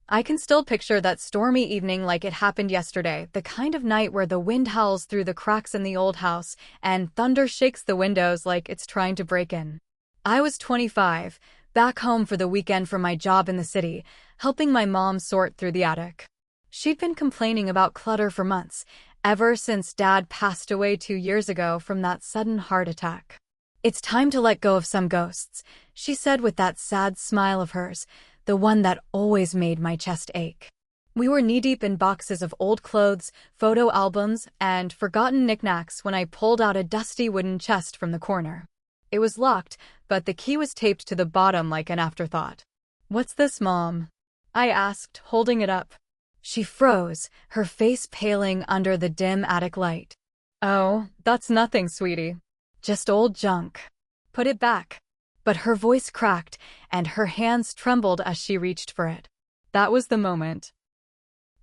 I can still picture that stormy evening like it happened yesterday, the kind of night where the wind howls through the cracks in the old house and thunder shakes the windows like it's trying to break in. I was 25, back home for the weekend from my job in the city, helping my mom sort through the attic. She'd been complaining about clutter for months, ever since Dad passed away 2 years ago from that sudden heart attack. "It's time to let go of some ghosts," she said with that sad smile of hers, the one that always made my chest ache. We were knee-deep in boxes of old clothes, photo albums, and forgotten knickknacks when I pulled out a dusty wooden chest from the corner. It was locked, but the key was taped to the bottom like an afterthought. "What's this, Mom?" I asked, holding it up. She froze, her face paling under the dim attic light. "Oh, that's nothing, sweetie. Just old junk. Put it back." But her voice cracked, and her hands trembled as she reached for it. That was the moment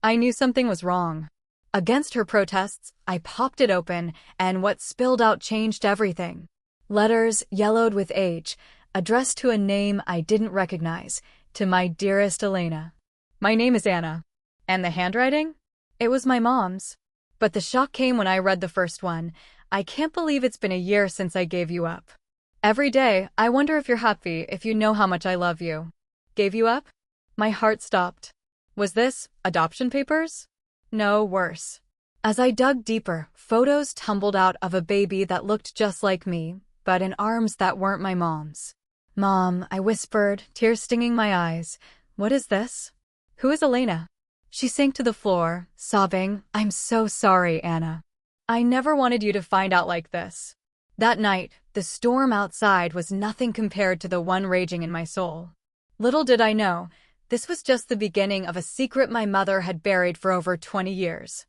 I knew something was wrong. Against her protests, I popped it open, and what spilled out changed everything. Letters, yellowed with age, addressed to a name I didn't recognize, to my dearest Elena. "My name is Anna." And the handwriting? It was my mom's. But the shock came when I read the first one. "I can't believe it's been a year since I gave you up. Every day, I wonder if you're happy, if you know how much I love you." Gave you up? My heart stopped. Was this adoption papers? No, worse. As I dug deeper, photos tumbled out of a baby that looked just like me, but in arms that weren't my mom's. "Mom," I whispered, tears stinging my eyes. "What is this? Who is Elena?" She sank to the floor, sobbing, "I'm so sorry, Anna. I never wanted you to find out like this." That night, the storm outside was nothing compared to the one raging in my soul. Little did I know, this was just the beginning of a secret my mother had buried for over 20 years.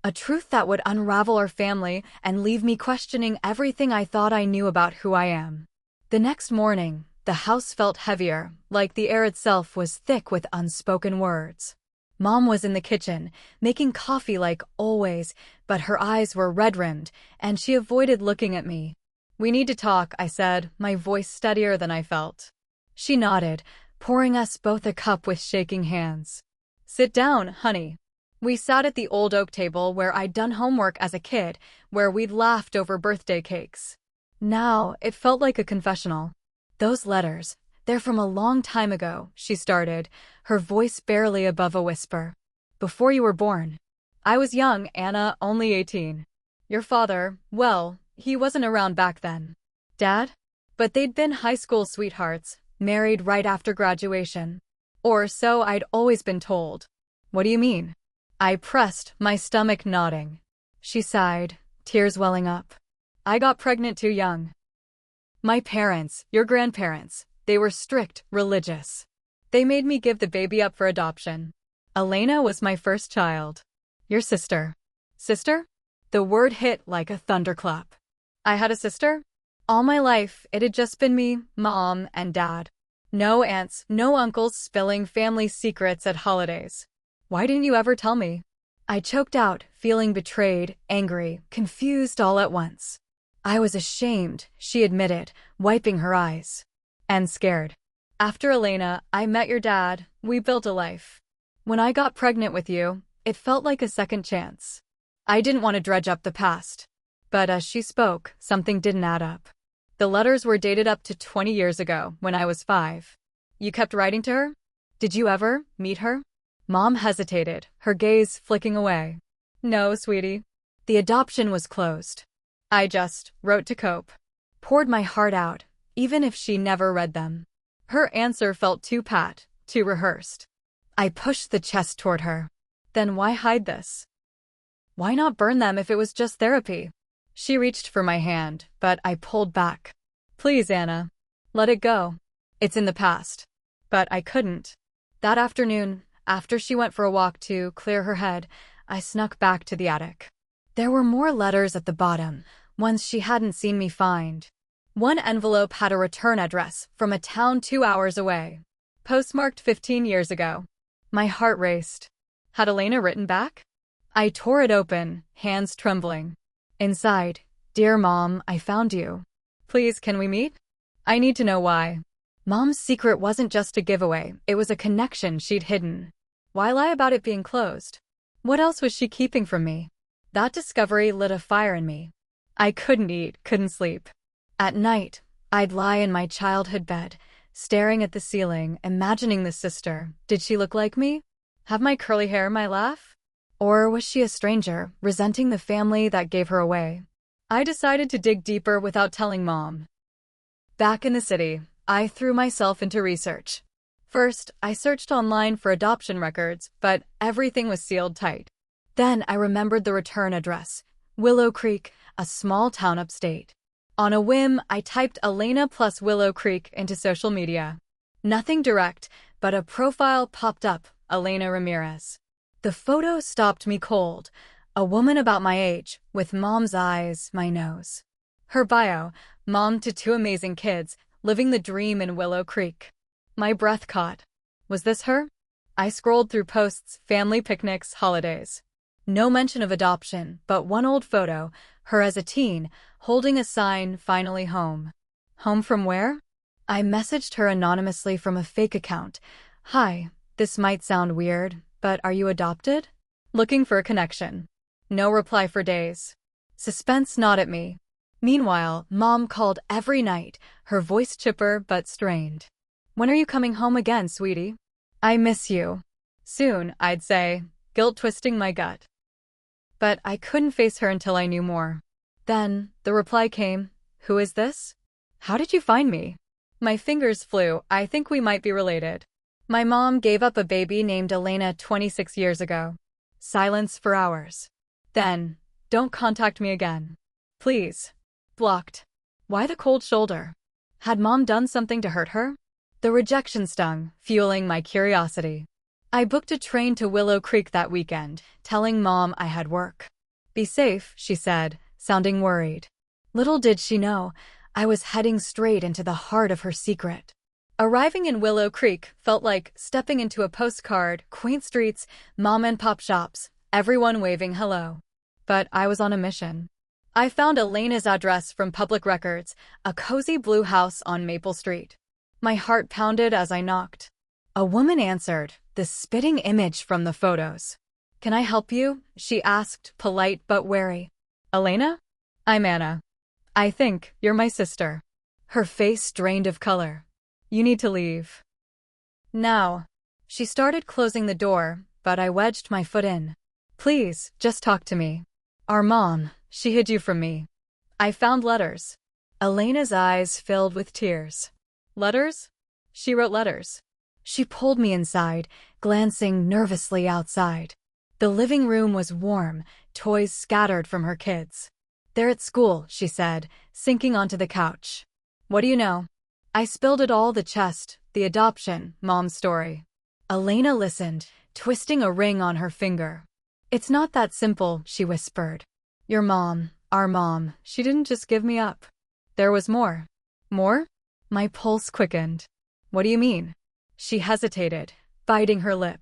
A truth that would unravel our family and leave me questioning everything I thought I knew about who I am. The next morning, the house felt heavier, like the air itself was thick with unspoken words. Mom was in the kitchen, making coffee like always, but her eyes were red-rimmed, and she avoided looking at me. "We need to talk," I said, my voice steadier than I felt. She nodded, pouring us both a cup with shaking hands. "Sit down, honey." We sat at the old oak table where I'd done homework as a kid, where we'd laughed over birthday cakes. Now, it felt like a confessional. "Those letters, they're from a long time ago," she started, her voice barely above a whisper. "Before you were born." I was young, Anna, only 18. "Your father, well, he wasn't around back then." "Dad?" But they'd been high school sweethearts, married right after graduation. Or so I'd always been told. "What do you mean?" I pressed, my stomach nodding. She sighed, tears welling up. "I got pregnant too young. My parents, your grandparents, they were strict, religious. They made me give the baby up for adoption. Elena was my first child." "Your sister." "Sister?" The word hit like a thunderclap. I had a sister? All my life, it had just been me, Mom, and Dad. No aunts, no uncles spilling family secrets at holidays. "Why didn't you ever tell me?" I choked out, feeling betrayed, angry, confused all at once. "I was ashamed," she admitted, wiping her eyes. "And scared. After Elena, I met your dad, we built a life. When I got pregnant with you, it felt like a second chance. I didn't want to dredge up the past." But as she spoke, something didn't add up. The letters were dated up to 20 years ago, when I was 5. "You kept writing to her? Did you ever meet her?" Mom hesitated, her gaze flicking away. "No, sweetie. The adoption was closed. I just wrote to cope. Poured my heart out, even if she never read them." Her answer felt too pat, too rehearsed. I pushed the chest toward her. "Then why hide this? Why not burn them if it was just therapy?" She reached for my hand, but I pulled back. "Please, Anna. Let it go. It's in the past." But I couldn't. That afternoon, after she went for a walk to clear her head, I snuck back to the attic. There were more letters at the bottom, ones she hadn't seen me find. One envelope had a return address from a town 2 hours away. Postmarked 15 years ago. My heart raced. Had Elena written back? I tore it open, hands trembling. Inside, "Dear Mom, I found you. Please, can we meet? I need to know why." Mom's secret wasn't just a giveaway, it was a connection she'd hidden. Why lie about it being closed? What else was she keeping from me? That discovery lit a fire in me. I couldn't eat, couldn't sleep. At night, I'd lie in my childhood bed, staring at the ceiling, imagining the sister. Did she look like me? Have my curly hair, my laugh? Or was she a stranger, resenting the family that gave her away? I decided to dig deeper without telling Mom. Back in the city, I threw myself into research. First, I searched online for adoption records, but everything was sealed tight. Then I remembered the return address, Willow Creek, a small town upstate. On a whim, I typed Elena plus Willow Creek into social media. Nothing direct, but a profile popped up, Elena Ramirez. The photo stopped me cold. A woman about my age, with Mom's eyes, my nose. Her bio, mom to 2 amazing kids, living the dream in Willow Creek. My breath caught. Was this her? I scrolled through posts, family picnics, holidays. No mention of adoption, but one old photo, her as a teen, holding a sign, finally home. Home from where? I messaged her anonymously from a fake account. Hi, this might sound weird, but are you adopted? Looking for a connection. No reply for days. Suspense gnawed at me. Meanwhile, Mom called every night, her voice chipper but strained. When are you coming home again, sweetie? I miss you. Soon, I'd say, guilt twisting my gut. But I couldn't face her until I knew more. Then, the reply came, who is this? How did you find me? My fingers flew, I think we might be related. My mom gave up a baby named Elena 26 years ago. Silence for hours. Then, don't contact me again. Please. Blocked. Why the cold shoulder? Had Mom done something to hurt her? The rejection stung, fueling my curiosity. I booked a train to Willow Creek that weekend, telling Mom I had work. Be safe, she said, sounding worried. Little did she know, I was heading straight into the heart of her secret. Arriving in Willow Creek felt like stepping into a postcard, quaint streets, mom-and-pop shops, everyone waving hello. But I was on a mission. I found Elena's address from public records, a cozy blue house on Maple Street. My heart pounded as I knocked. A woman answered, the spitting image from the photos. Can I help you? She asked, polite but wary. Elena? I'm Anna. I think you're my sister. Her face drained of color. You need to leave. Now. She started closing the door, but I wedged my foot in. Please, just talk to me. Our mom, she hid you from me. I found letters. Elena's eyes filled with tears. Letters? She wrote letters. She pulled me inside, glancing nervously outside. The living room was warm, toys scattered from her kids. They're at school, she said, sinking onto the couch. What do you know? I spilled it all, the chest, the adoption, Mom's story. Elena listened, twisting a ring on her finger. It's not that simple, she whispered. Your mom, our mom, she didn't just give me up. There was more. More? My pulse quickened. What do you mean? She hesitated, biting her lip.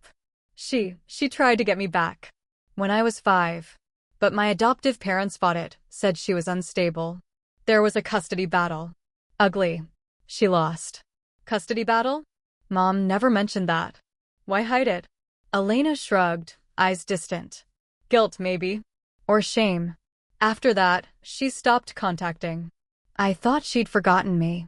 She tried to get me back. When I was 5. But my adoptive parents fought it, said she was unstable. There was a custody battle. Ugly. She lost. Custody battle? Mom never mentioned that. Why hide it? Elena shrugged, eyes distant. Guilt, maybe. Or shame. After that, she stopped contacting. I thought she'd forgotten me.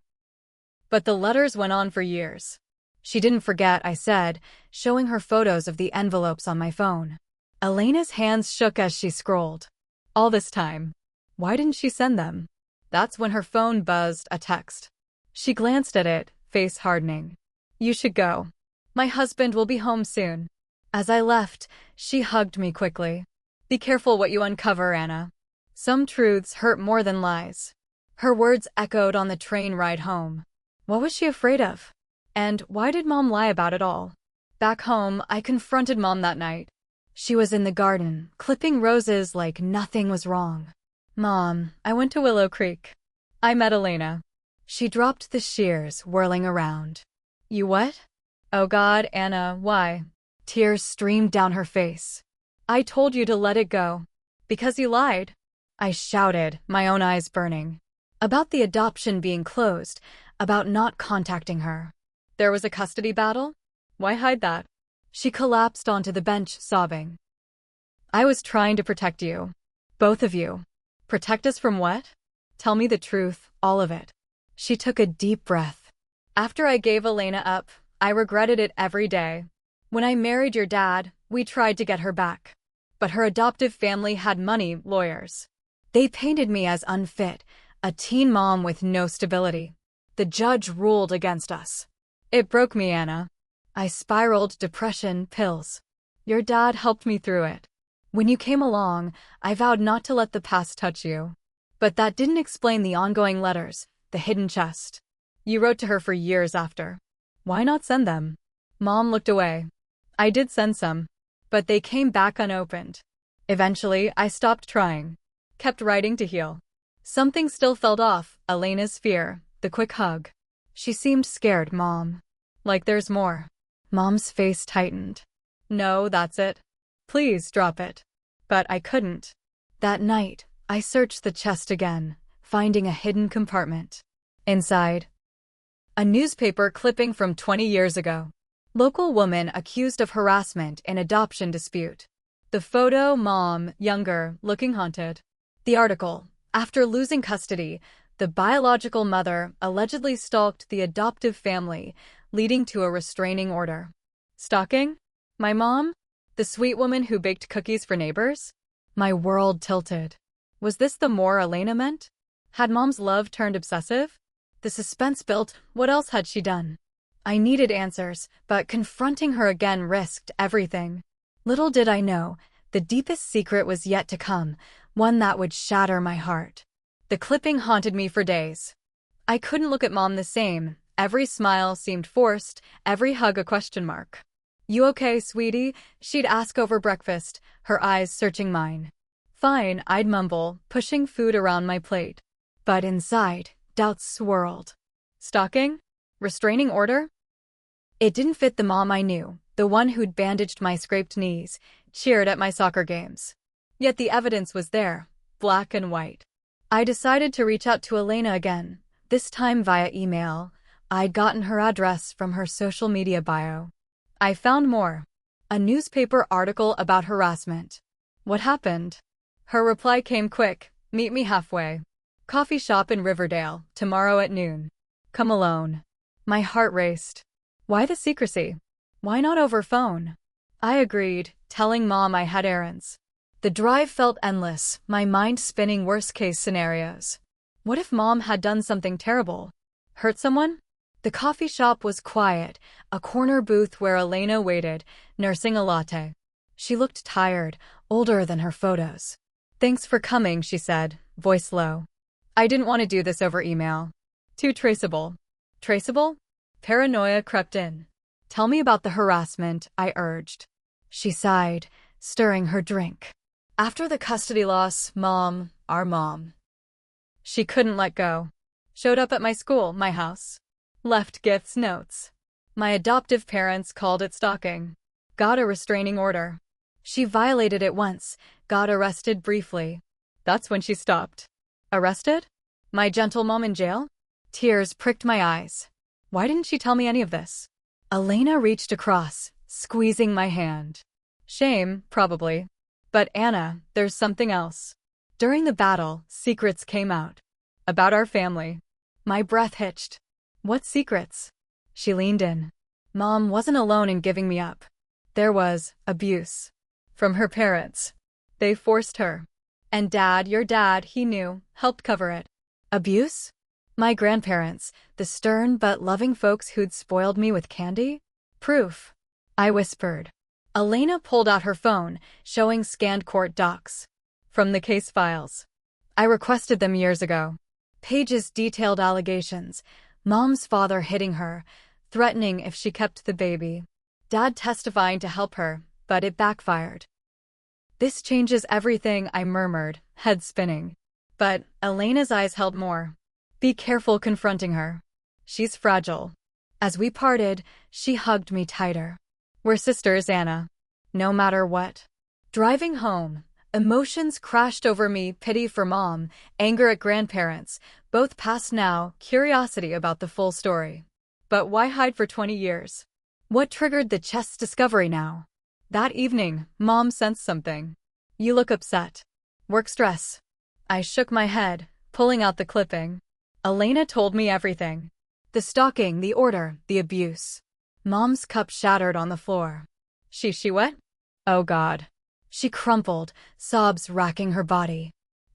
But the letters went on for years. She didn't forget, I said, showing her photos of the envelopes on my phone. Elena's hands shook as she scrolled. All this time. Why didn't she send them? That's when her phone buzzed, a text. She glanced at it, face hardening. You should go. My husband will be home soon. As I left, she hugged me quickly. Be careful what you uncover, Anna. Some truths hurt more than lies. Her words echoed on the train ride home. What was she afraid of? And why did Mom lie about it all? Back home, I confronted Mom that night. She was in the garden, clipping roses like nothing was wrong. Mom, I went to Willow Creek. I met Elena. She dropped the shears, whirling around. You what? Oh God, Anna, why? Tears streamed down her face. I told you to let it go. Because you lied. I shouted, my own eyes burning. About the adoption being closed, about not contacting her. There was a custody battle? Why hide that? She collapsed onto the bench, sobbing. I was trying to protect you. Both of you. Protect us from what? Tell me the truth, all of it. She took a deep breath. After I gave Elena up, I regretted it every day. When I married your dad, we tried to get her back. But her adoptive family had money, lawyers. They painted me as unfit, a teen mom with no stability. The judge ruled against us. It broke me, Anna. I spiraled, depression, pills. Your dad helped me through it. When you came along, I vowed not to let the past touch you. But that didn't explain the ongoing letters, the hidden chest. You wrote to her for years after. Why not send them? Mom looked away. I did send some, but they came back unopened. Eventually, I stopped trying. Kept writing to heal. Something still felt off, Elena's fear, the quick hug. She seemed scared, Mom. Like there's more. Mom's face tightened. No, that's it. Please drop it. But I couldn't. That night, I searched the chest again, finding a hidden compartment. Inside, a newspaper clipping from 20 years ago. Local woman accused of harassment in adoption dispute. The photo, mom, younger, looking haunted. The article, after losing custody, the biological mother allegedly stalked the adoptive family, leading to a restraining order. Stalking? My mom? The sweet woman who baked cookies for neighbors? My world tilted. Was this the more Elena meant? Had Mom's love turned obsessive? The suspense built. What else had she done? I needed answers, but confronting her again risked everything. Little did I know, the deepest secret was yet to come, one that would shatter my heart. The clipping haunted me for days. I couldn't look at Mom the same. Every smile seemed forced, every hug a question mark. You okay, sweetie? She'd ask over breakfast, her eyes searching mine. Fine, I'd mumble, pushing food around my plate. But inside, doubts swirled. Stalking? Restraining order? It didn't fit the mom I knew, the one who'd bandaged my scraped knees, cheered at my soccer games. Yet the evidence was there, black and white. I decided to reach out to Elena again, this time via email. I'd gotten her address from her social media bio. I found more. A newspaper article about harassment. What happened? Her reply came quick. Meet me halfway. Coffee shop in Riverdale, tomorrow at noon. Come alone. My heart raced. Why the secrecy? Why not over phone? I agreed, telling Mom I had errands. The drive felt endless, my mind spinning worst-case scenarios. What if Mom had done something terrible? Hurt someone? The coffee shop was quiet, a corner booth where Elena waited, nursing a latte. She looked tired, older than her photos. Thanks for coming, she said, voice low. I didn't want to do this over email. Too traceable. Traceable? Paranoia crept in. Tell me about the harassment, I urged. She sighed, stirring her drink. After the custody loss, Mom, our mom. She couldn't let go. Showed up at my school, my house. Left gifts, notes. My adoptive parents called it stalking. Got a restraining order. She violated it once, got arrested briefly. That's when she stopped. Arrested? My gentle mom in jail? Tears pricked my eyes. Why didn't she tell me any of this? Elena reached across, squeezing my hand. Shame, probably. But Anna, there's something else. During the battle, secrets came out. About our family. My breath hitched. What secrets? She leaned in. Mom wasn't alone in giving me up. There was abuse. From her parents. They forced her. And Dad, your dad, he knew, helped cover it. Abuse? My grandparents, the stern but loving folks who'd spoiled me with candy? Proof. I whispered. Elena pulled out her phone, showing scanned court docs. From the case files. I requested them years ago. Pages detailed allegations. Mom's father hitting her, threatening if she kept the baby. Dad testifying to help her, but it backfired. This changes everything, I murmured, head spinning. But Elena's eyes held more. Be careful confronting her. She's fragile. As we parted, she hugged me tighter. We're sisters, Anna. No matter what. Driving home, Emotions crashed over me, pity for mom, anger at grandparents, both past now, curiosity about the full story. But why hide for 20 years? What triggered the chest's discovery now? That evening, mom sensed something. You look upset. Work stress. I shook my head, pulling out the clipping. Elena told me everything. The stalking, the order, the abuse. Mom's cup shattered on the floor. She what? Oh God. She crumpled, sobs racking her body.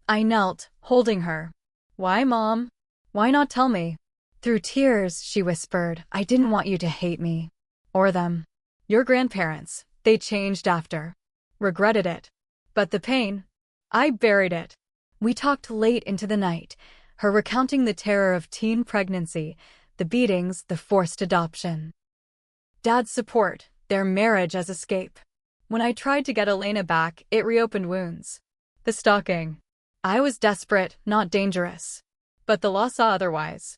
I knelt, holding her. Why, Mom? Why not tell me? Through tears, she whispered, I didn't want you to hate me. Or them. Your grandparents, they changed after. Regretted it. But the pain, I buried it. We talked late into the night, her recounting the terror of teen pregnancy, the beatings, the forced adoption. Dad's support, their marriage as escape. When I tried to get Elena back, it reopened wounds. The stalking. I was desperate, not dangerous. But the law saw otherwise.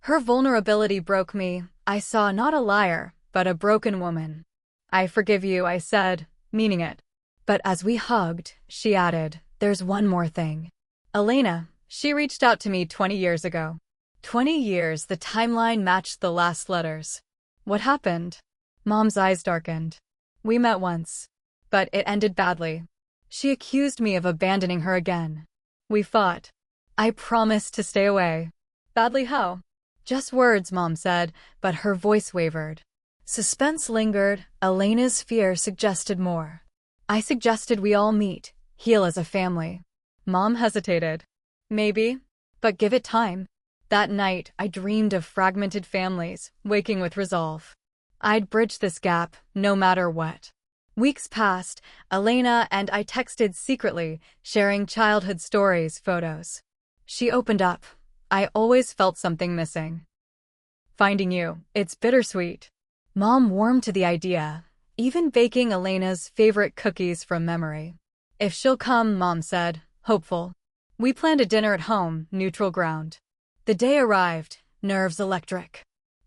Her vulnerability broke me. I saw not a liar, but a broken woman. I forgive you, I said, meaning it. But as we hugged, she added, there's one more thing. Elena, she reached out to me 20 years ago. 20 years, the timeline matched the last letters. What happened? Mom's eyes darkened. We met once. But it ended badly. She accused me of abandoning her again. We fought. I promised to stay away. Badly how? Just words, Mom said, but her voice wavered. Suspense lingered. Elena's fear suggested more. I suggested we all meet, heal as a family. Mom hesitated. Maybe, but give it time. That night, I dreamed of fragmented families, waking with resolve. I'd bridge this gap, no matter what. Weeks passed, Elena and I texted secretly, sharing childhood stories, photos. She opened up. I always felt something missing. Finding you, it's bittersweet. Mom warmed to the idea, even baking Elena's favorite cookies from memory. If she'll come, Mom said, hopeful. We planned a dinner at home, neutral ground. The day arrived, nerves electric.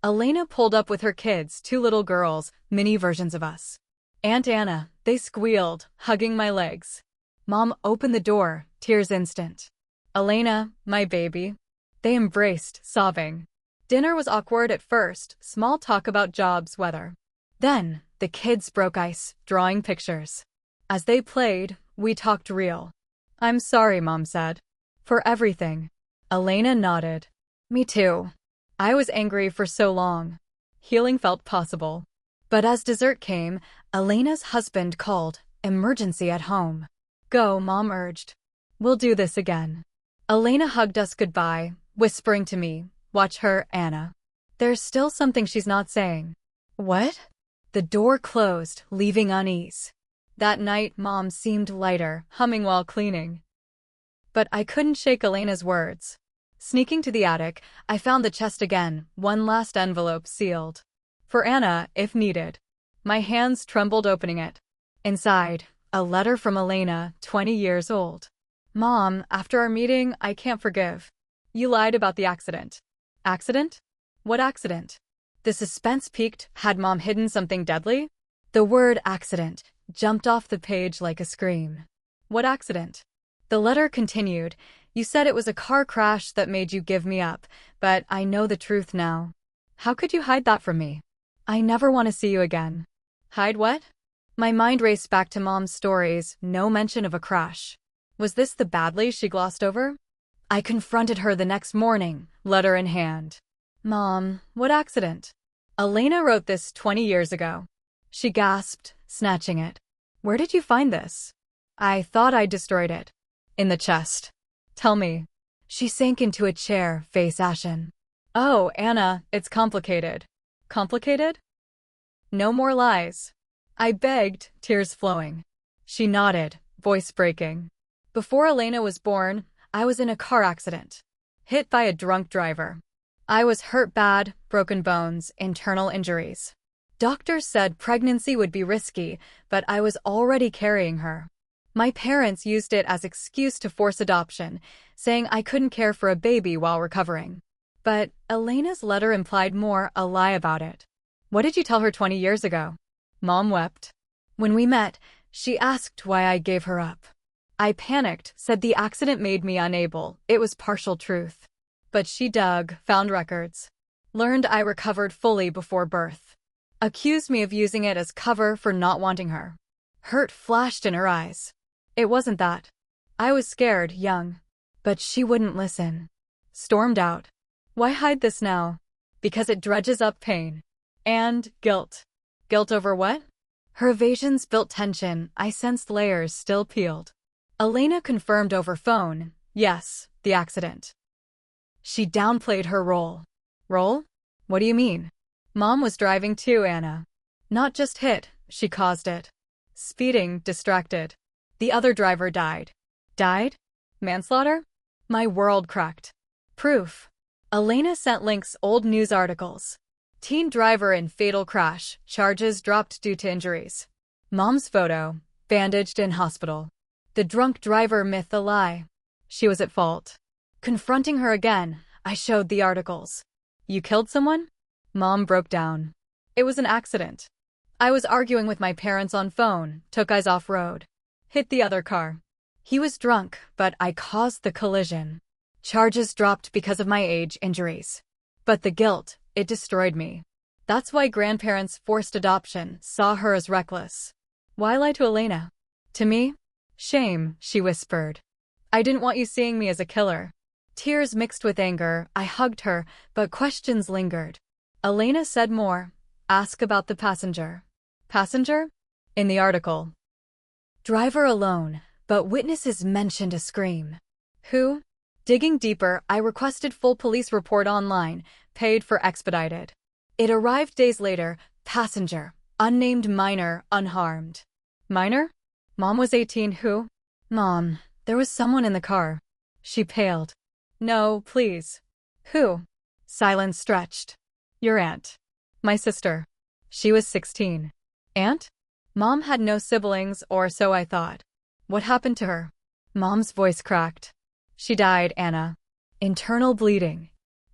Elena pulled up with her kids, 2 little girls, mini versions of us. Aunt Anna, they squealed, hugging my legs. Mom opened the door, tears instant. Elena, my baby. They embraced, sobbing. Dinner was awkward at first, small talk about jobs, weather. Then, the kids broke ice, drawing pictures. As they played, we talked real. I'm sorry, Mom said. For everything. Elena nodded. Me too. I was angry for so long. Healing felt possible. But as dessert came, Elena's husband called, emergency at home. Go, Mom urged. We'll do this again. Elena hugged us goodbye, whispering to me, watch her, Anna. There's still something she's not saying. What? The door closed, leaving unease. That night, Mom seemed lighter, humming while cleaning. But I couldn't shake Elena's words. Sneaking to the attic, I found the chest again, one last envelope sealed. For Anna, if needed. My hands trembled opening it. Inside, a letter from Elena, 20 years old. Mom, after our meeting, I can't forgive. You lied about the accident. Accident? What accident? The suspense peaked. Had Mom hidden something deadly? The word accident jumped off the page like a scream. What accident? The letter continued. You said it was a car crash that made you give me up, but I know the truth now. How could you hide that from me? I never want to see you again. Hide what? My mind raced back to Mom's stories, no mention of a crash. Was this the badly she glossed over? I confronted her the next morning, letter in hand. Mom, what accident? Elena wrote this 20 years ago. She gasped, snatching it. Where did you find this? I thought I destroyed it. In the chest. Tell me. She sank into a chair, face ashen. Oh, Anna, it's complicated. Complicated? No more lies. I begged, tears flowing. She nodded, voice breaking. Before Elena was born, I was in a car accident. Hit by a drunk driver. I was hurt bad, broken bones, internal injuries. Doctors said pregnancy would be risky, but I was already carrying her. My parents used it as excuse to force adoption, saying I couldn't care for a baby while recovering. But Elena's letter implied more, a lie about it. What did you tell her 20 years ago? Mom wept. When we met, she asked why I gave her up. I panicked, said the accident made me unable. It was partial truth. But she dug, found records. Learned I recovered fully before birth. Accused me of using it as cover for not wanting her. Hurt flashed in her eyes. It wasn't that. I was scared, young. But she wouldn't listen. Stormed out. Why hide this now? Because it dredges up pain. And guilt. Guilt over what? Her evasions built tension. I sensed layers still peeled. Elena confirmed over phone. Yes, the accident. She downplayed her role. Role? What do you mean? Mom was driving too, Anna. Not just hit, she caused it. Speeding, distracted. The other driver died. Died? Manslaughter? My world cracked. Proof. Elena sent links, old news articles. Teen driver in fatal crash, charges dropped due to injuries. Mom's photo, bandaged in hospital. The drunk driver myth a lie. She was at fault. Confronting her again, I showed the articles. You killed someone? Mom broke down. It was an accident. I was arguing with my parents on phone, took eyes off-road. Hit the other car. He was drunk, but I caused the collision. Charges dropped because of my age injuries. But the guilt, it destroyed me. That's why grandparents forced adoption, saw her as reckless. Why lie to Elena? To me? Shame, she whispered. I didn't want you seeing me as a killer. Tears mixed with anger, I hugged her, but questions lingered. Elena said more. Ask about the passenger. Passenger? In the article. Driver alone, but witnesses mentioned a scream. Who? Digging deeper, I requested full police report online, paid for expedited. It arrived days later, passenger, unnamed minor, unharmed. Minor? Mom was 18, who? Mom, there was someone in the car. She paled. No, please. Who? Silence stretched. Your aunt. My sister. She was 16. Aunt? Mom had no siblings, or so I thought. What happened to her? Mom's voice cracked. She died, Anna. Internal bleeding.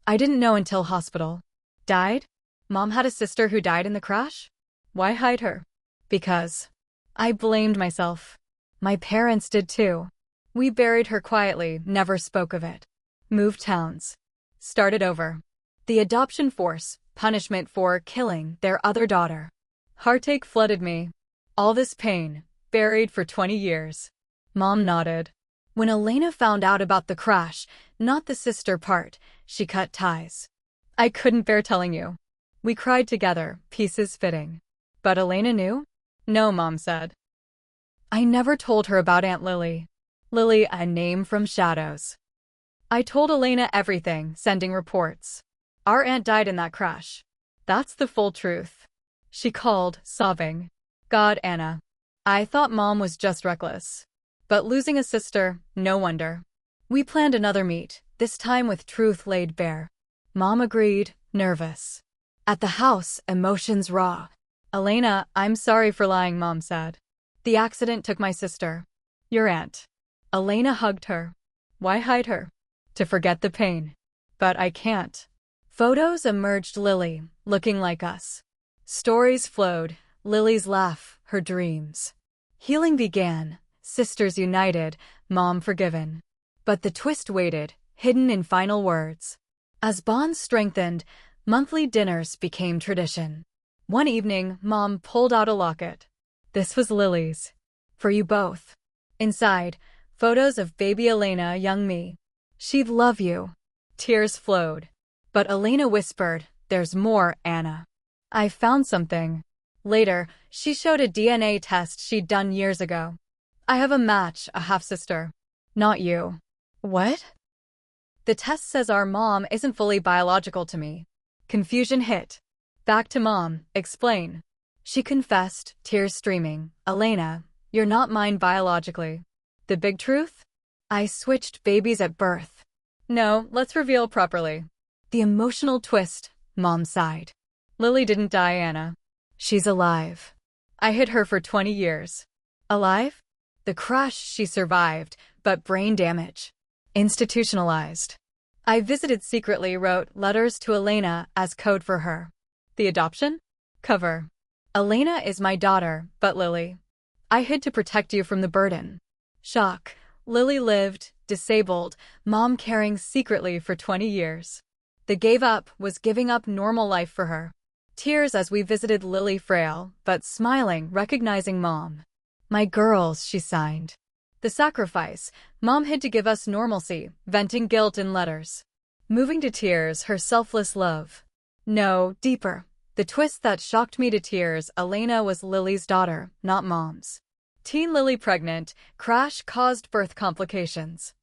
I didn't know until hospital. Died? Mom had a sister who died in the crash? Why hide her? Because. I blamed myself. My parents did too. We buried her quietly, never spoke of it. Moved towns. Started over. The adoption force, punishment for killing their other daughter. Heartache flooded me. All this pain, buried for 20 years. Mom nodded. When Elena found out about the crash, not the sister part, she cut ties. I couldn't bear telling you. We cried together, pieces fitting. But Elena knew? No, Mom said. I never told her about Aunt Lily. Lily, a name from shadows. I told Elena everything, sending reports. Our aunt died in that crash. That's the full truth. She called, sobbing. God, Anna. I thought Mom was just reckless. But losing a sister, no wonder. We planned another meet, this time with truth laid bare. Mom agreed, nervous. At the house, emotions raw. Elena, I'm sorry for lying, Mom said. The accident took my sister. Your aunt. Elena hugged her. Why hide her? To forget the pain. But I can't. Photos emerged Lily, looking like us. Stories flowed, Lily's laugh, her dreams. Healing began, sisters united, Mom forgiven. But the twist waited, hidden in final words. As bonds strengthened, monthly dinners became tradition. One evening, Mom pulled out a locket. This was Lily's. For you both. Inside, photos of baby Elena, young me. She'd love you. Tears flowed. But Elena whispered, there's more, Anna. I found something. Later, she showed a DNA test she'd done years ago. I have a match, a half-sister. Not you. What? The test says our mom isn't fully biological to me. Confusion hit. Back to Mom, explain. She confessed, tears streaming. Elena, you're not mine biologically. The big truth? I switched babies at birth. No, let's reveal properly. The emotional twist, Mom sighed. Lily didn't die, Anna. She's alive. I hid her for 20 years. Alive? The crash she survived, but brain damage. Institutionalized. I visited secretly, wrote letters to Elena as code for her. The adoption? Cover. Elena is my daughter, but Lily. I hid to protect you from the burden. Shock. Lily lived, disabled, mom caring secretly for 20 years. The gave up was giving up normal life for her. Tears as we visited Lily frail, but smiling, recognizing mom. My girls, she signed. The sacrifice. Mom hid to give us normalcy, venting guilt in letters. Moving to tears, her selfless love. No, deeper. The twist that shocked me to tears, Elena was Lily's daughter, not mom's. Teen Lily pregnant, crash caused birth complications.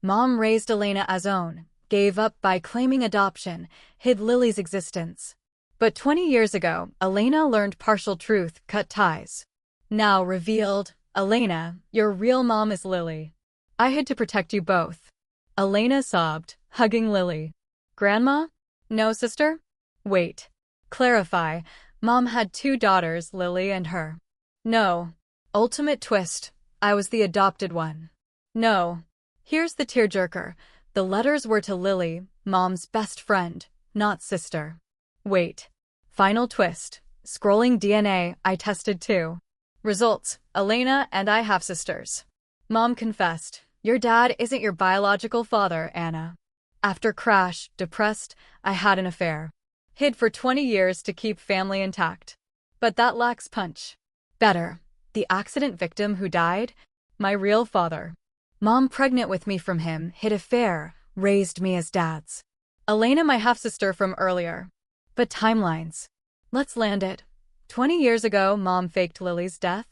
Mom raised Elena as own, gave up by claiming adoption, hid Lily's existence. But 20 years ago, Elena learned partial truth, cut ties. Now revealed, Elena, your real mom is Lily. I hid to protect you both. Elena sobbed, hugging Lily. Grandma? No, sister? Wait. Clarify, mom had 2 daughters, Lily and her. No. Ultimate twist, I was the adopted one. No. Here's the tearjerker. The letters were to Lily, mom's best friend, not sister. Wait. Final twist. Scrolling DNA, I tested too. Results, Elena and I have sisters. Mom confessed, your dad isn't your biological father, Anna. After crash, depressed, I had an affair. Hid for 20 years to keep family intact. But that lacks punch. Better. The accident victim who died? My real father. Mom pregnant with me from him, hid affair, raised me as dad's. Elena my half-sister from earlier. But timelines. Let's land it. 20 years ago, mom faked Lily's death?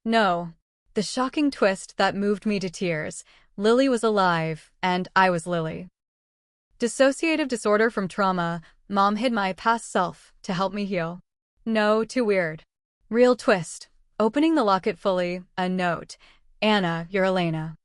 No. The shocking twist that moved me to tears. Lily was alive, and I was Lily. Dissociative disorder from trauma, mom hid my past self to help me heal. No, too weird. Real twist. Opening the locket fully, a note. Anna, you're Elena.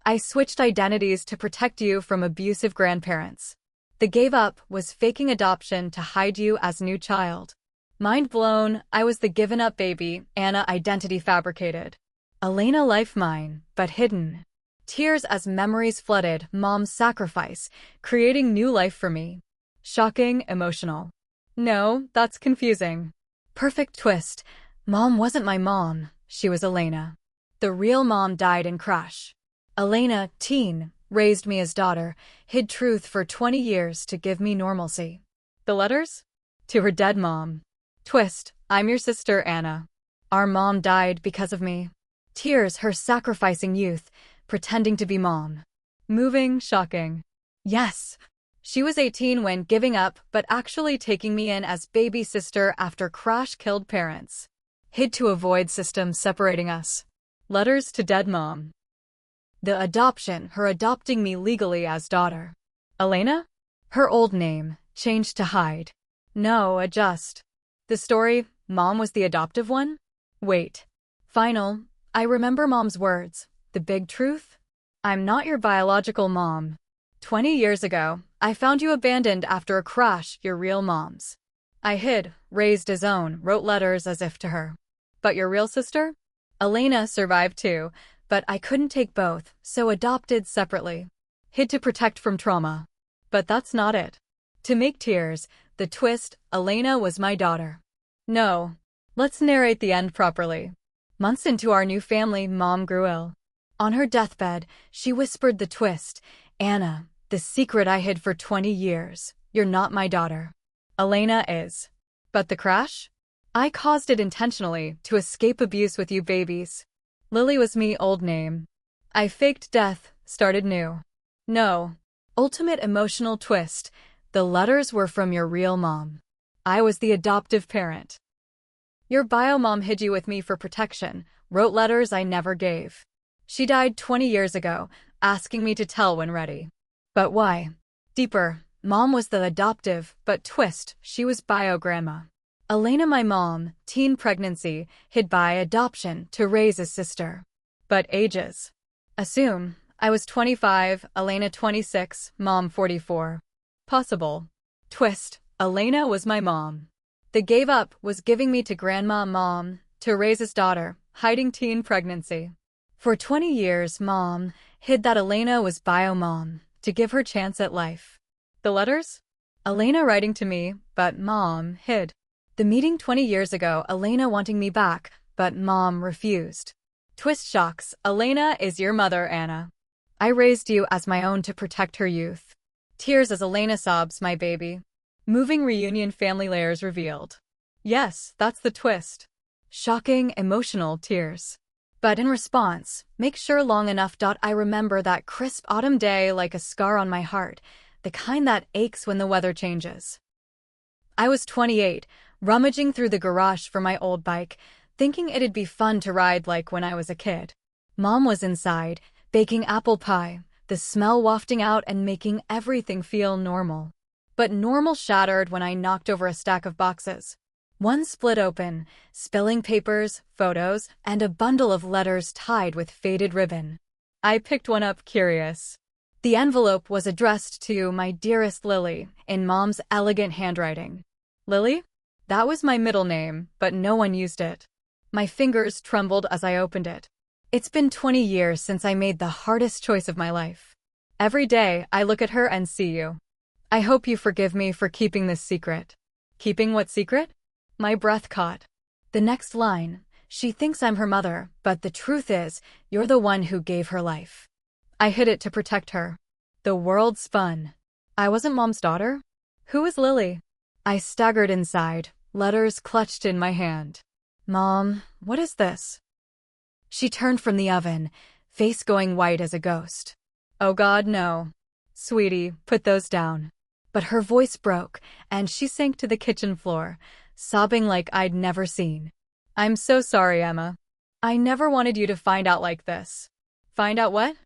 I switched identities to protect you from abusive grandparents. The gave up was faking adoption to hide you as new child. Mind blown, I was the given up baby, Anna identity fabricated. Elena life mine, but hidden. Tears as memories flooded, mom's sacrifice, creating new life for me. Shocking, emotional. No, that's confusing. Perfect twist. Mom wasn't my mom, she was Elena. The real mom died in crash. Elena, teen, raised me as daughter, hid truth for 20 years to give me normalcy. The letters? To her dead mom. Twist, I'm your sister, Anna. Our mom died because of me. Tears, her sacrificing youth, pretending to be mom. Moving, shocking. Yes. She was 18 when giving up, but actually taking me in as baby sister after crash killed parents. Hid to avoid system separating us. Letters to dead mom. The adoption, her adopting me legally as daughter. Elena? Her old name, changed to hide. No, adjust. The story, mom was the adoptive one? Wait. Final, I remember mom's words. The big truth? I'm not your biological mom. 20 years ago, I found you abandoned after a crash, your real mom's. I hid, raised as own, wrote letters as if to her. But your real sister? Elena survived too, but I couldn't take both, so adopted separately. Hid to protect from trauma. But that's not it. To make tears, the twist, Elena was my daughter. No. Let's narrate the end properly. Months into our new family, mom grew ill. On her deathbed, she whispered the twist, Anna, the secret I hid for 20 years, you're not my daughter. Elena is. But the crash? I caused it intentionally to escape abuse with you babies. Lily was me old name. I faked death, started new. No. Ultimate emotional twist. The letters were from your real mom. I was the adoptive parent. Your bio mom hid you with me for protection, wrote letters I never gave. She died 20 years ago, asking me to tell when ready. But why? Deeper, mom was the adoptive, but twist, she was bio grandma. Elena my mom, teen pregnancy, hid by adoption to raise a sister. But ages. Assume, I was 25, Elena 26, mom 44. Possible. Twist, Elena was my mom. The gave up was giving me to grandma mom, to raise his daughter, hiding teen pregnancy. For 20 years, mom hid that Elena was bio mom, to give her chance at life. The letters? Elena writing to me, but mom hid. The meeting 20 years ago, Elena wanting me back, but mom refused. Twist shocks. Elena is your mother, Anna. I raised you as my own to protect her youth. Tears as Elena sobs, my baby. Moving reunion, family layers revealed. Yes, that's the twist. Shocking, emotional tears. But in response, make sure long enough. I remember that crisp autumn day like a scar on my heart, the kind that aches when the weather changes. I was 28, rummaging through the garage for my old bike, thinking it'd be fun to ride like when I was a kid. Mom was inside, baking apple pie, the smell wafting out and making everything feel normal. But normal shattered when I knocked over a stack of boxes. One split open, spilling papers, photos, and a bundle of letters tied with faded ribbon. I picked one up, curious. The envelope was addressed to my dearest Lily, in Mom's elegant handwriting. Lily? That was my middle name, but no one used it. My fingers trembled as I opened it. It's been 20 years since I made the hardest choice of my life. Every day, I look at her and see you. I hope you forgive me for keeping this secret. Keeping what secret? My breath caught. The next line, she thinks I'm her mother, but the truth is, you're the one who gave her life. I hid it to protect her. The world spun. I wasn't Mom's daughter? Who is Lily? I staggered inside, letters clutched in my hand. Mom, what is this? She turned from the oven, face going white as a ghost. Oh God, no. Sweetie, put those down. But her voice broke, and she sank to the kitchen floor, sobbing like I'd never seen. I'm so sorry, Emma. I never wanted you to find out like this. Find out what?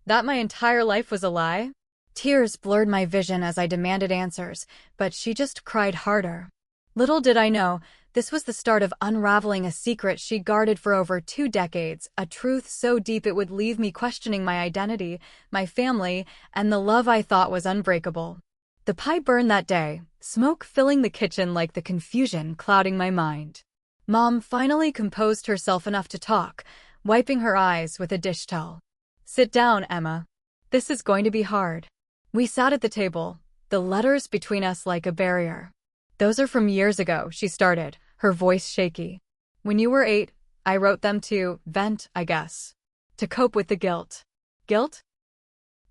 That my entire life was a lie? Tears blurred my vision as I demanded answers, but she just cried harder. Little did I know, this was the start of unraveling a secret she guarded for over 2 decades, a truth so deep it would leave me questioning my identity, my family, and the love I thought was unbreakable. The pie burned that day, smoke filling the kitchen like the confusion clouding my mind. Mom finally composed herself enough to talk, wiping her eyes with a dish towel. Sit down, Emma. This is going to be hard. We sat at the table, the letters between us like a barrier. Those are from years ago, she started, her voice shaky. When you were 8, I wrote them to vent, I guess. To cope with the guilt. Guilt?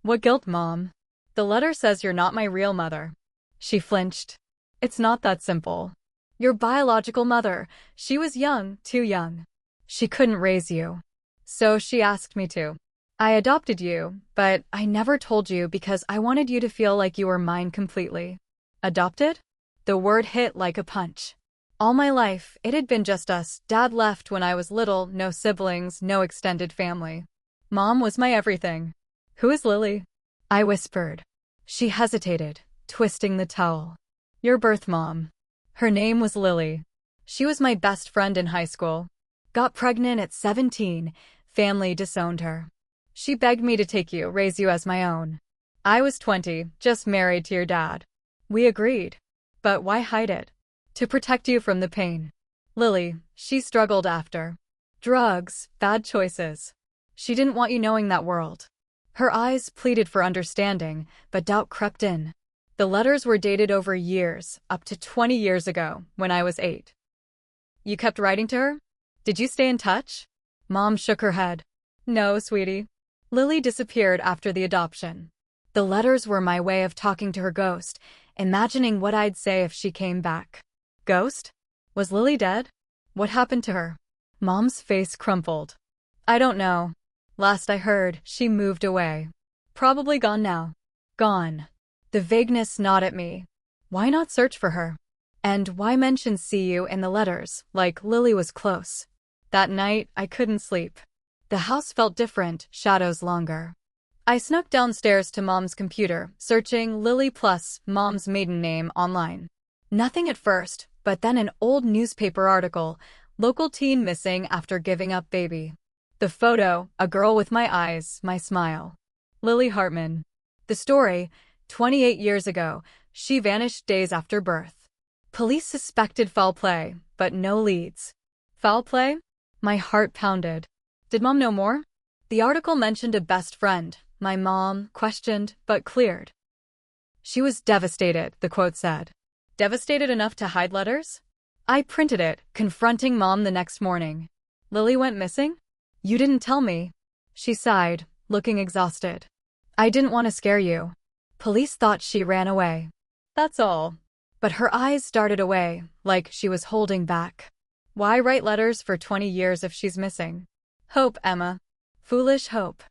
What guilt, Mom? The letter says you're not my real mother. She flinched. It's not that simple. Your biological mother, she was young, too young. She couldn't raise you. So she asked me to. I adopted you, but I never told you because I wanted you to feel like you were mine completely. Adopted? The word hit like a punch. All my life, it had been just us. Dad left when I was little, no siblings, no extended family. Mom was my everything. Who is Lily? I whispered. She hesitated, twisting the towel. Your birth mom. Her name was Lily. She was my best friend in high school. Got pregnant at 17, family disowned her. She begged me to take you, raise you as my own. I was 20, just married to your dad. We agreed. But why hide it? To protect you from the pain. Lily, she struggled after. Drugs, bad choices. She didn't want you knowing that world. Her eyes pleaded for understanding, but doubt crept in. The letters were dated over years, up to 20 years ago, when I was 8. You kept writing to her? Did you stay in touch? Mom shook her head. No, sweetie. Lily disappeared after the adoption. The letters were my way of talking to her ghost, imagining what I'd say if she came back. Ghost? Was Lily dead? What happened to her? Mom's face crumpled. I don't know. Last I heard, she moved away. Probably gone now. Gone. The vagueness gnawed at me. Why not search for her? And why mention see you in the letters, like Lily was close? That night, I couldn't sleep. The house felt different, shadows longer. I snuck downstairs to Mom's computer, searching Lily plus Mom's maiden name online. Nothing at first, but then an old newspaper article, local teen missing after giving up baby. The photo, a girl with my eyes, my smile. Lily Hartman. The story, 28 years ago, she vanished days after birth. Police suspected foul play, but no leads. Foul play? My heart pounded. Did Mom know more? The article mentioned a best friend. My mom questioned, but cleared. She was devastated, the quote said. Devastated enough to hide letters? I printed it, confronting Mom the next morning. Lily went missing? You didn't tell me. She sighed, looking exhausted. I didn't want to scare you. Police thought she ran away. That's all. But her eyes darted away, like she was holding back. Why write letters for 20 years if she's missing? Hope, Emma. Foolish hope.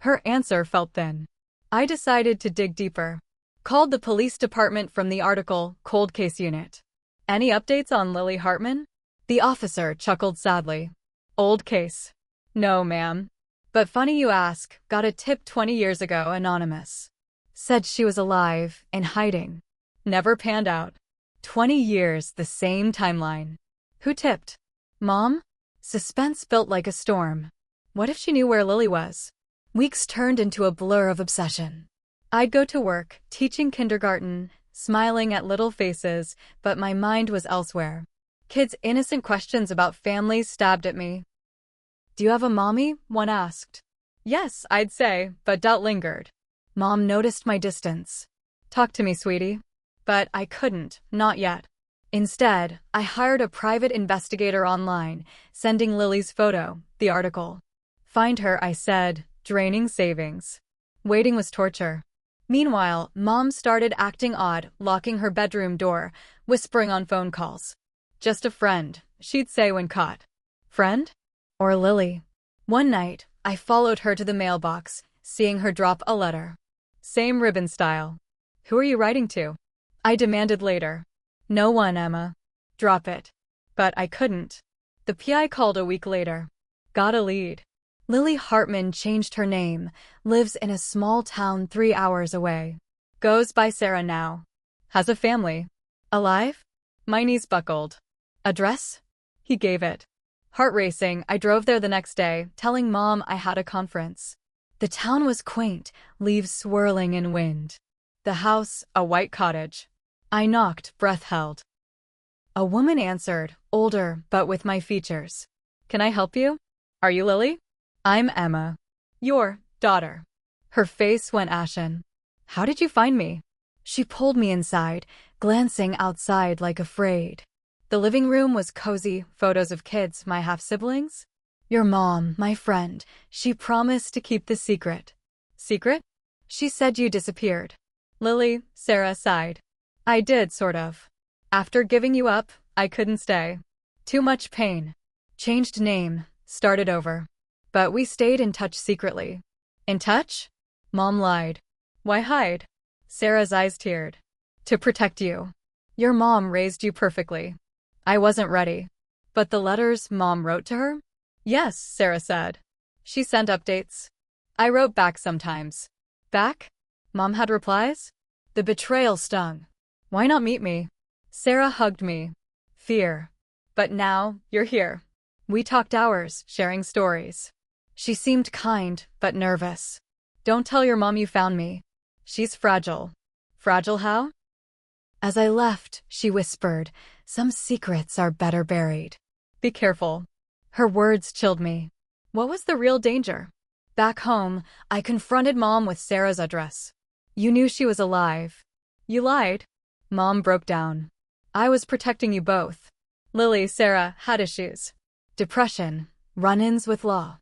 Her answer felt thin. I decided to dig deeper. Called the police department from the article, Cold Case Unit. Any updates on Lily Hartman? The officer chuckled sadly. Old case. No, ma'am. But funny you ask, got a tip 20 years ago, anonymous. Said she was alive, and hiding. Never panned out. 20 years, the same timeline. Who tipped? Mom? Suspense built like a storm. What if she knew where Lily was? Weeks turned into a blur of obsession. I'd go to work, teaching kindergarten, smiling at little faces, but my mind was elsewhere. Kids' innocent questions about families stabbed at me. Do you have a mommy? One asked. Yes, I'd say, but doubt lingered. Mom noticed my distance. Talk to me, sweetie. But I couldn't, not yet. Instead, I hired a private investigator online, sending Lily's photo, the article. Find her, I said, draining savings. Waiting was torture. Meanwhile, Mom started acting odd, locking her bedroom door, whispering on phone calls. Just a friend, she'd say when caught. Friend? Or Lily? One night, I followed her to the mailbox, seeing her drop a letter. Same ribbon style. Who are you writing to? I demanded later. No one, Emma. Drop it. But I couldn't. The PI called a week later. Got a lead. Lily Hartman changed her name, lives in a small town 3 hours away. Goes by Sarah now. Has a family. Alive? My knees buckled. Address? He gave it. Heart racing, I drove there the next day, telling Mom I had a conference. The town was quaint, leaves swirling in wind. The house, a white cottage. I knocked, breath held. A woman answered, older, but with my features. Can I help you? Are you Lily? I'm Emma. Your daughter. Her face went ashen. How did you find me? She pulled me inside, glancing outside like afraid. The living room was cozy, photos of kids, my half-siblings. Your mom, my friend, she promised to keep the secret. Secret? She said you disappeared. Lily, Sarah sighed. I did, sort of. After giving you up, I couldn't stay. Too much pain. Changed name, started over. But we stayed in touch secretly. In touch? Mom lied. Why hide? Sarah's eyes teared. To protect you. Your mom raised you perfectly. I wasn't ready. But the letters Mom wrote to her? Yes, Sarah said. She sent updates. I wrote back sometimes. Back? Mom had replies? The betrayal stung. Why not meet me? Sarah hugged me. Fear. But now, you're here. We talked hours, sharing stories. She seemed kind, but nervous. Don't tell your mom you found me. She's fragile. Fragile how? As I left, she whispered, some secrets are better buried. Be careful. Her words chilled me. What was the real danger? Back home, I confronted Mom with Sarah's address. You knew she was alive. You lied. Mom broke down. I was protecting you both. Lily, Sarah, had issues. Depression, run-ins with law.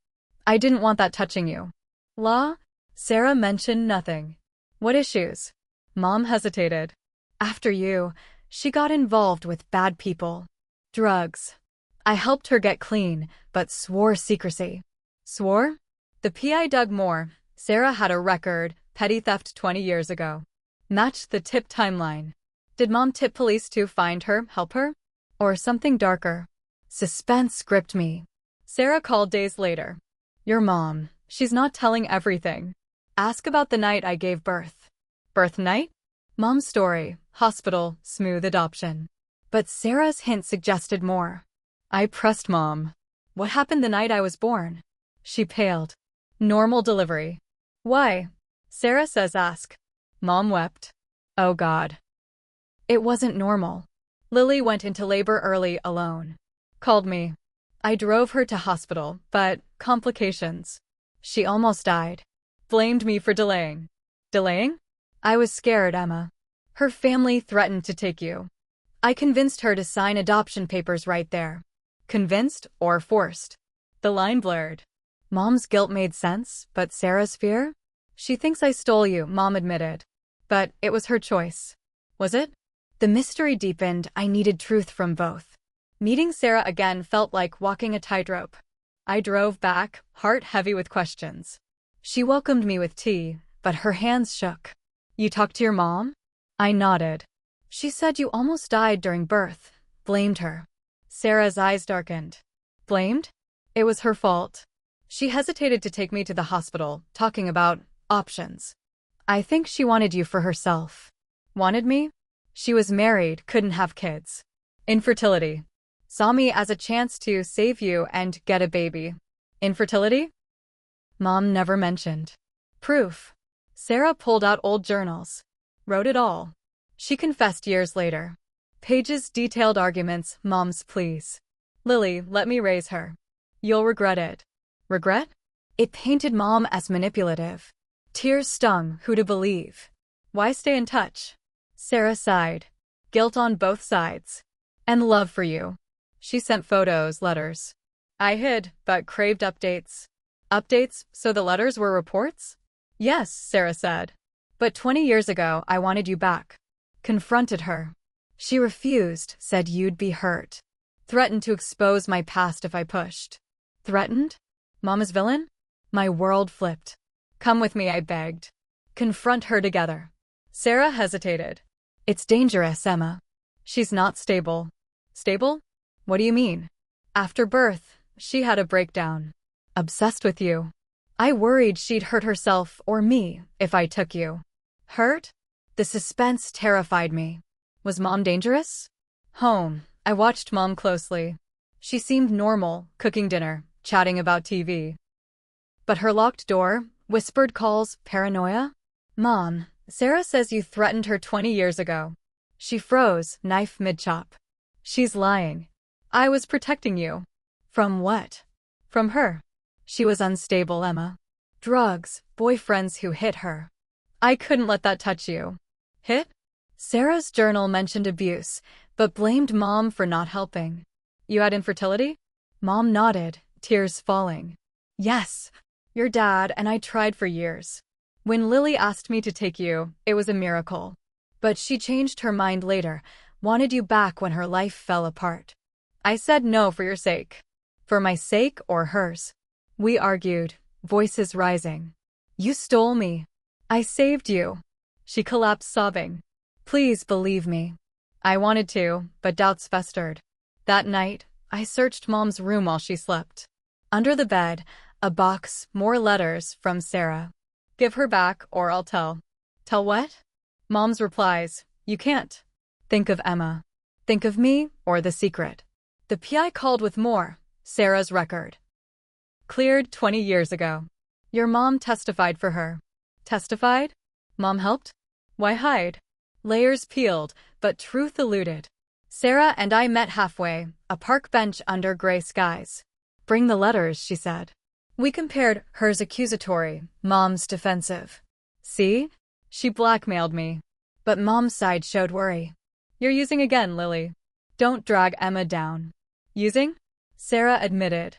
I didn't want that touching you. Law? Sarah mentioned nothing. What issues? Mom hesitated. After you, she got involved with bad people. Drugs. I helped her get clean, but swore secrecy. Swore? The PI dug more. Sarah had a record, petty theft 20 years ago. Matched the tip timeline. Did Mom tip police to find her, help her? Or something darker? Suspense gripped me. Sarah called days later. Your mom, she's not telling everything. Ask about the night I gave birth. Birth night? Mom's story, hospital, smooth adoption. But Sarah's hint suggested more. I pressed Mom. What happened the night I was born? She paled. Normal delivery. Why? Sarah says ask. Mom wept. Oh God. It wasn't normal. Lily went into labor early alone. Called me. I drove her to hospital, but complications. She almost died. Blamed me for delaying. Delaying? I was scared, Emma. Her family threatened to take you. I convinced her to sign adoption papers right there. Convinced or forced? The line blurred. Mom's guilt made sense, but Sarah's fear? She thinks I stole you, Mom admitted. But it was her choice. Was it? The mystery deepened. I needed truth from both. Meeting Sarah again felt like walking a tightrope. I drove back, heart heavy with questions. She welcomed me with tea, but her hands shook. You talked to your mom? I nodded. She said you almost died during birth. Blamed her. Sarah's eyes darkened. Blamed? It was her fault. She hesitated to take me to the hospital, talking about options. I think she wanted you for herself. Wanted me? She was married, couldn't have kids. Infertility. Saw me as a chance to save you and get a baby. Infertility? Mom never mentioned. Proof. Sarah pulled out old journals. Wrote it all. She confessed years later. Pages detailed arguments, Mom's pleas. Lily, let me raise her. You'll regret it. Regret? It painted Mom as manipulative. Tears stung, who to believe? Why stay in touch? Sarah sighed. Guilt on both sides. And love for you. She sent photos, letters. I hid, but craved updates. Updates, so the letters were reports? Yes, Sarah said. But 20 years ago, I wanted you back. Confronted her. She refused, said you'd be hurt. Threatened to expose my past if I pushed. Threatened? Mama's villain? My world flipped. Come with me, I begged. Confront her together. Sarah hesitated. It's dangerous, Emma. She's not stable. Stable? What do you mean? After birth, she had a breakdown. Obsessed with you. I worried she'd hurt herself or me if I took you. Hurt? The suspense terrified me. Was Mom dangerous? Home. I watched Mom closely. She seemed normal, cooking dinner, chatting about TV. But her locked door, whispered calls, paranoia? Mom, Sarah says you threatened her 20 years ago. She froze, knife mid-chop. She's lying. I was protecting you. From what? From her. She was unstable, Emma. Drugs, boyfriends who hit her. I couldn't let that touch you. Hit? Sarah's journal mentioned abuse, but blamed Mom for not helping. You had infertility? Mom nodded, tears falling. Yes, your dad and I tried for years. When Lily asked me to take you, it was a miracle. But she changed her mind later, wanted you back when her life fell apart. I said no for your sake. For my sake or hers. We argued, voices rising. You stole me. I saved you. She collapsed sobbing. Please believe me. I wanted to, but doubts festered. That night, I searched Mom's room while she slept. Under the bed, a box, more letters from Sarah. Give her back or I'll tell. Tell what? Mom's replies, you can't. Think of Emma. Think of me or the secret. The PI called with more, Sarah's record. Cleared 20 years ago. Your mom testified for her. Testified? Mom helped? Why hide? Layers peeled, but truth eluded. Sarah and I met halfway, a park bench under gray skies. Bring the letters, she said. We compared hers accusatory, Mom's defensive. See? She blackmailed me. But Mom's side showed worry. You're using again, Lily. Don't drag Emma down. Using? Sarah admitted.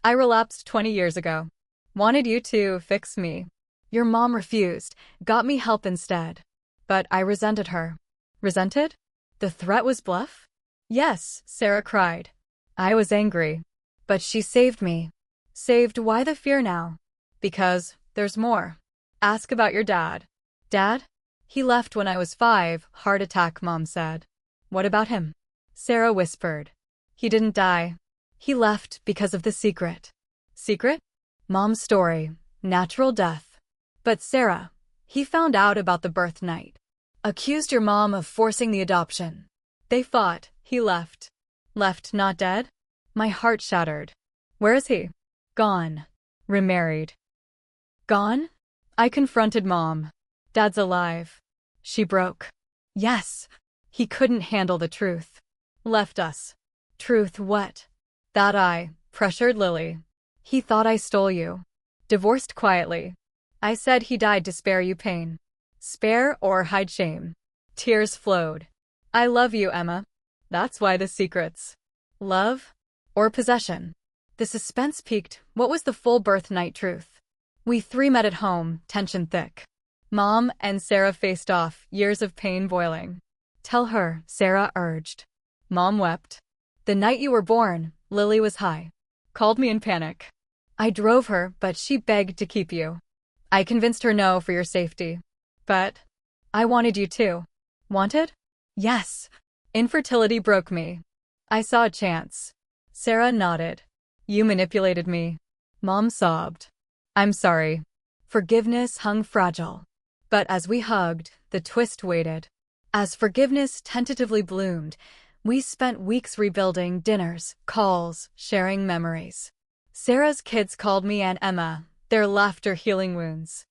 I relapsed 20 years ago. Wanted you to fix me. Your mom refused, got me help instead. But I resented her. Resented? The threat was bluff? Yes, Sarah cried. I was angry. But she saved me. Saved. Why the fear now? Because there's more. Ask about your dad. Dad? He left when I was 5, heart attack, Mom said. What about him? Sarah whispered. He didn't die. He left because of the secret. Secret? Mom's story. Natural death. But Sarah, he found out about the birth night. Accused your mom of forcing the adoption. They fought. He left. Left not dead? My heart shattered. Where is he? Gone. Remarried. Gone? I confronted Mom. Dad's alive. She broke. Yes. He couldn't handle the truth. Left us. Truth what? That I pressured Lily. He thought I stole you. Divorced quietly. I said he died to spare you pain. Spare or hide shame. Tears flowed. I love you, Emma. That's why the secrets. Love? Or possession? The suspense peaked. What was the full birth night truth? We three met at home, tension thick. Mom and Sarah faced off, years of pain boiling. Tell her, Sarah urged. Mom wept. The night you were born, Lily was high. Called me in panic. I drove her, but she begged to keep you. I convinced her no for your safety. But I wanted you too. Wanted? Yes. Infertility broke me. I saw a chance. Sarah nodded. You manipulated me. Mom sobbed. I'm sorry. Forgiveness hung fragile. But as we hugged, the twist waited. As forgiveness tentatively bloomed, we spent weeks rebuilding dinners, calls, sharing memories. Sarah's kids called me Aunt Emma, their laughter healing wounds.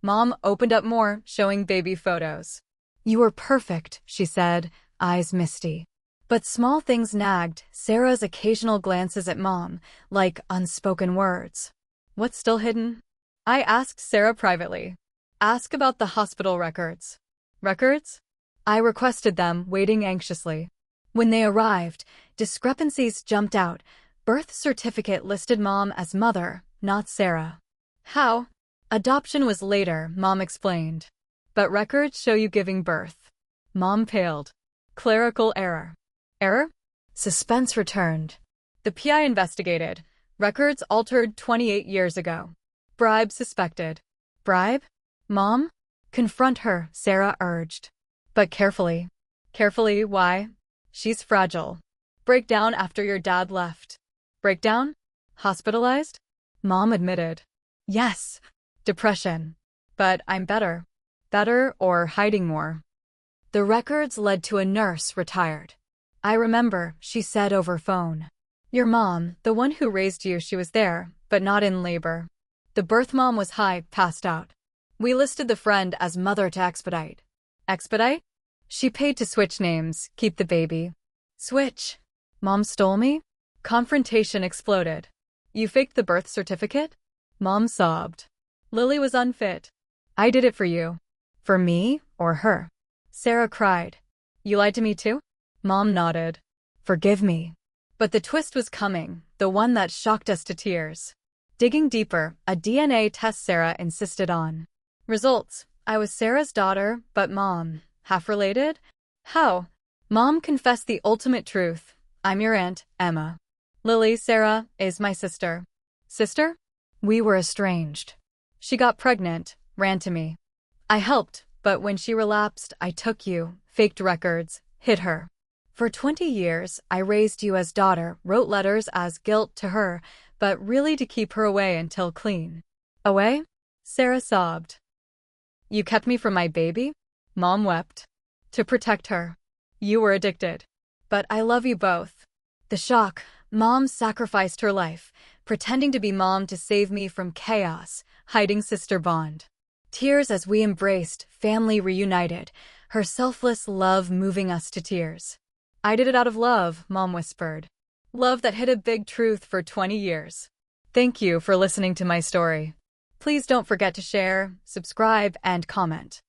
Mom opened up more, showing baby photos. You were perfect, she said, eyes misty. But small things nagged, Sarah's occasional glances at Mom, like unspoken words. What's still hidden? I asked Sarah privately. Ask about the hospital records. Records? I requested them, waiting anxiously. When they arrived, discrepancies jumped out. Birth certificate listed Mom as mother, not Sarah. How? Adoption was later, Mom explained. But records show you giving birth. Mom paled. Clerical error. Error? Suspense returned. The PI investigated. Records altered 28 years ago. Bribe suspected. Bribe? Mom? Confront her, Sarah urged. But carefully. Carefully, why? She's fragile. Breakdown after your dad left. Breakdown? Hospitalized? Mom admitted. Yes. Depression. But I'm better. Better or hiding more. The records led to a nurse retired. I remember, she said over phone. Your mom, the one who raised you, she was there, but not in labor. The birth mom was high, passed out. We listed the friend as mother to expedite. Expedite? She paid to switch names, keep the baby. Switch. Mom stole me? Confrontation exploded. You faked the birth certificate? Mom sobbed. Lily was unfit. I did it for you. For me or her? Sarah cried. You lied to me too? Mom nodded. Forgive me. But the twist was coming, the one that shocked us to tears. Digging deeper, a DNA test Sarah insisted on. Results. I was Sarah's daughter, but Mom. Half related? How? Mom confessed the ultimate truth. I'm your Aunt, Emma. Lily, Sarah, is my sister. Sister? We were estranged. She got pregnant, ran to me. I helped, but when she relapsed, I took you, faked records, hid her. For 20 years, I raised you as daughter, wrote letters as guilt to her, but really to keep her away until clean. Away? Sarah sobbed. You kept me from my baby? Mom wept. To protect her. You were addicted. But I love you both. The shock. Mom sacrificed her life, pretending to be Mom to save me from chaos, hiding sister bond. Tears as we embraced, family reunited, her selfless love moving us to tears. I did it out of love, Mom whispered. Love that hid a big truth for 20 years. Thank you for listening to my story. Please don't forget to share, subscribe, and comment.